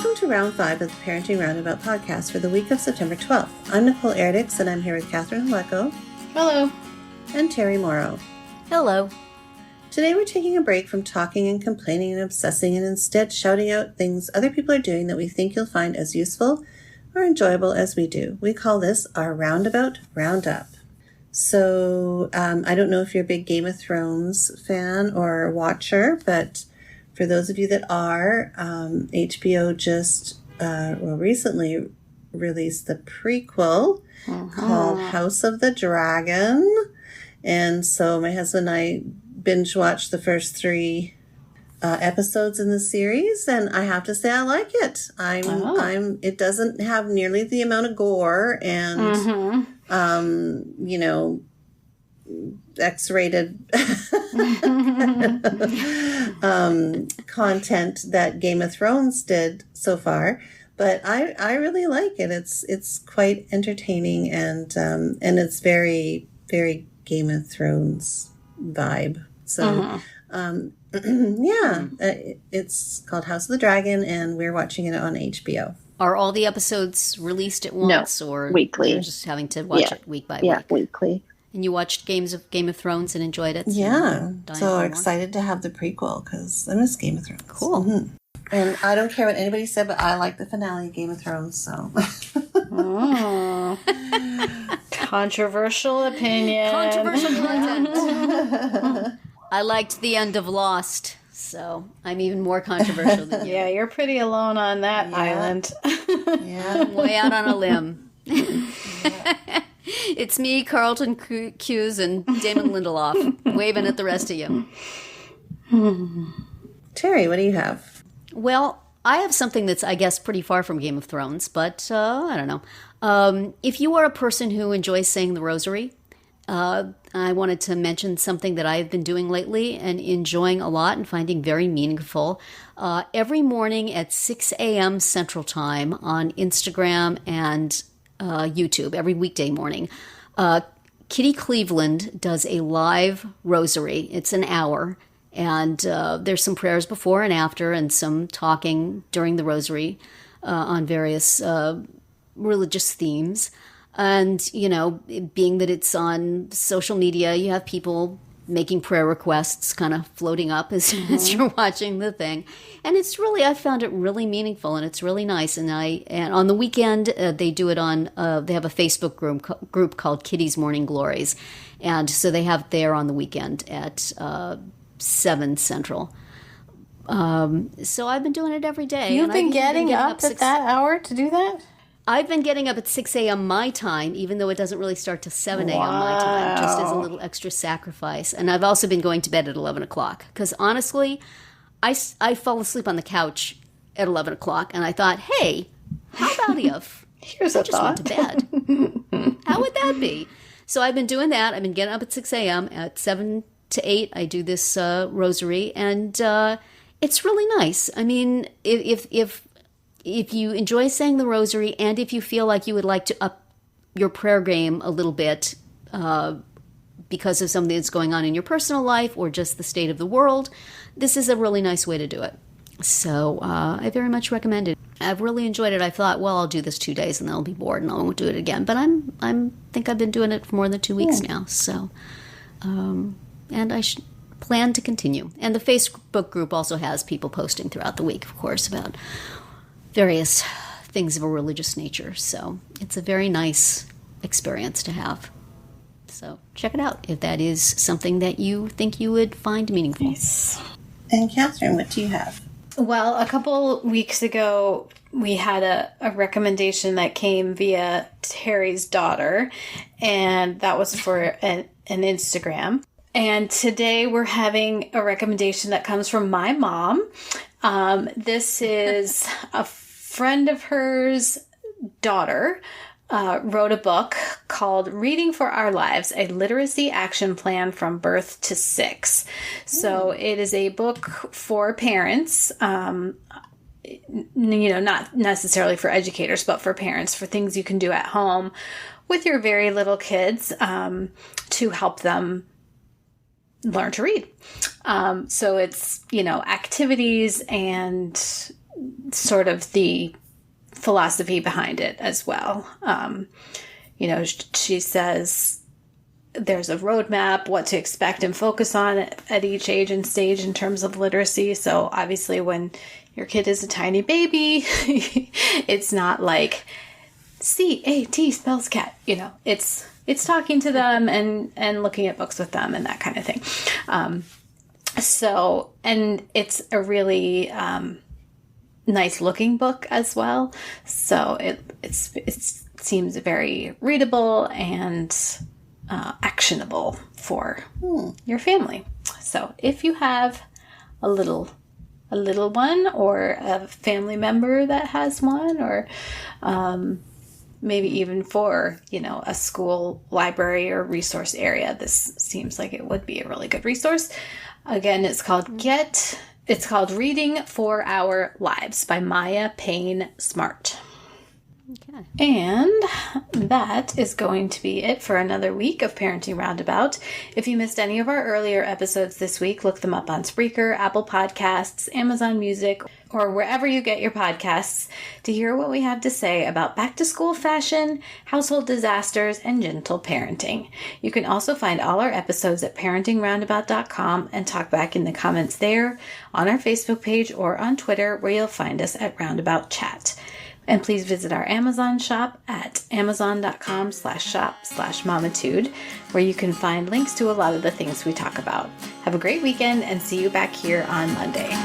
Welcome to Round 5 of the Parenting Roundabout podcast for the week of September 12th. I'm Nicole Erdix, and I'm here with Catherine Hueco. Hello. And Terry Morrow. Hello. Today we're taking a break from talking and complaining and obsessing and instead shouting out things other people are doing that we think you'll find as useful or enjoyable as we do. We call this our Roundabout Roundup. So I don't know if you're a big Game of Thrones fan or watcher, but for those of you that are, HBO just recently released the prequel called House of the Dragon. And so my husband and I binge watched the first 3 episodes in the series, and I have to say I like it. It doesn't have nearly the amount of gore and X-rated content that Game of Thrones did so far, but I really like it. It's quite entertaining and it's very, very Game of Thrones vibe. So it's called House of the Dragon, and we're watching it on HBO. Are all the episodes released at once, or weekly? You're just having to watch it week by week? Yeah, weekly. And you watched Game of Thrones and enjoyed it? So excited to have the prequel because I miss Game of Thrones. Cool. Mm-hmm. And I don't care what anybody said, but I like the finale of Game of Thrones, so. Controversial opinion. Controversial content. I liked the end of Lost, so I'm even more controversial than you. Yeah, you're pretty alone on that island. I'm way out on a limb. It's me, Carlton Cuse, and Damon Lindelof, waving at the rest of you. Terry, what do you have? Well, I have something that's, I guess, pretty far from Game of Thrones, but I don't know. If you are a person who enjoys saying the rosary, I wanted to mention something that I've been doing lately and enjoying a lot and finding very meaningful. Every morning at 6 a.m. Central Time on Instagram and YouTube, every weekday morning, Kitty Cleveland does a live rosary. It's an hour, and there's some prayers before and after and some talking during the rosary on various religious themes. And, being that it's on social media, you have people making prayer requests kind of floating up as you're watching the thing. And it's really, I found it really meaningful, and it's really nice. And on the weekend, they do it on, they have a Facebook group called Kitty's Morning Glories. And so they have it there on the weekend at 7 Central. So I've been doing it every day. You've been getting up at that hour to do that? I've been getting up at 6 a.m. my time, even though it doesn't really start till 7 a.m. my time, just as a little extra sacrifice. And I've also been going to bed at 11 o'clock. Because honestly, I fall asleep on the couch at 11 o'clock, and I thought, hey, how about if Here's I a just thought. went to bed? How would that be? So I've been doing that. I've been getting up at 6 a.m. At 7 to 8, I do this rosary, and it's really nice. I mean, if you enjoy saying the rosary, and if you feel like you would like to up your prayer game a little bit because of something that's going on in your personal life or just the state of the world, this is a really nice way to do it. So I very much recommend it. I've really enjoyed it. I thought, well, I'll do this 2 days and then I'll be bored and I won't do it again. But I think I've been doing it for more than 2 weeks now. So, and I plan to continue. And the Facebook group also has people posting throughout the week, of course, about various things of a religious nature. So it's a very nice experience to have. So check it out if that is something that you think you would find meaningful. Nice. And Catherine, what do you have? Well, a couple weeks ago, we had a recommendation that came via Terry's daughter, and that was for an Instagram. And today we're having a recommendation that comes from my mom. This is a friend of hers' daughter wrote a book called Reading for Our Lives, a Literacy Action Plan from Birth to 6. So it is a book for parents, not necessarily for educators, but for parents, for things you can do at home with your very little kids to help them learn to read. So it's, activities and sort of the philosophy behind it as well. She says there's a roadmap, what to expect and focus on at each age and stage in terms of literacy. So obviously when your kid is a tiny baby, it's not like CAT spells cat, it's talking to them and looking at books with them and that kind of thing. And it's a really nice looking book as well. So it seems very readable and actionable for your family. So if you have a little one or a family member that has one, or maybe even for, a school library or resource area, this seems like it would be a really good resource. Again, it's called Reading for Our Lives by Maya Payne Smart. Okay. And that is going to be it for another week of Parenting Roundabout. If you missed any of our earlier episodes this week, look them up on Spreaker, Apple Podcasts, Amazon Music, or wherever you get your podcasts to hear what we have to say about back-to-school fashion, household disasters, and gentle parenting. You can also find all our episodes at parentingroundabout.com and talk back in the comments there, on our Facebook page, or on Twitter, where you'll find us at Roundabout Chat. And please visit our Amazon shop at amazon.com/shop/mamitude, where you can find links to a lot of the things we talk about. Have a great weekend and see you back here on Monday.